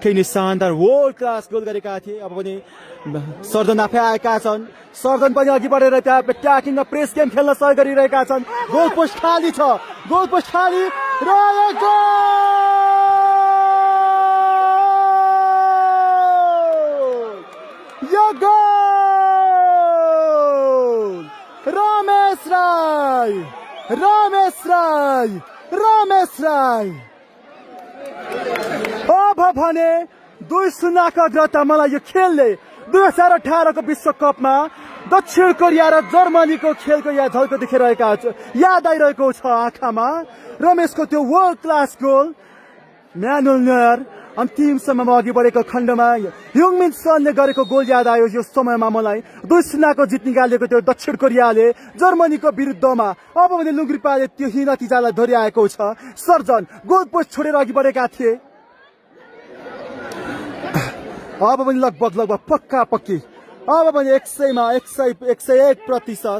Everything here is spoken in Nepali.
पक्कै नै शानदार वर्ल्ड क्लास गोल गरेका थिए। अब पनि सर्जन आफै आएका छन्। सर्जन पनि अघि बढेर त्यहाँ ट्याकिङमा प्रेस गेम खेल्न सहयोग गरिरहेका छन्। गोल पोस्ट खाली छ, गोल पोस्ट खाली र यो गोल! रमेश राई, रमेश राई, रमेश राई। अब भने 2-0 को अग्रता मलाई यो खेलले 2018 को विश्वकपमा दक्षिण कोरिया र जर्मनीको खेलको यहाँ झल्को देखिरहेका याद आइरहेको छ आँखामा। रमेशको त्यो world class goal, manual Noire अन्तिम समयमा अघि बढेको खण्डमा ह्युङमिन सनले गरेको गोल याद आयो। यो समयमा मलाई 2-0 को जित निकालेको त्यो दक्षिण कोरियाले जर्मनीको विरुद्धमा। अब भने लुङ्ग्रिपाले त्यो नतिजालाई दोहोऱ्याएको छ। सर्जन गोल पोस्ट छोडेर अघि बढेका थिए। अब पनि लगभग पक्का पक्की, अब पनि 100 मा 101%।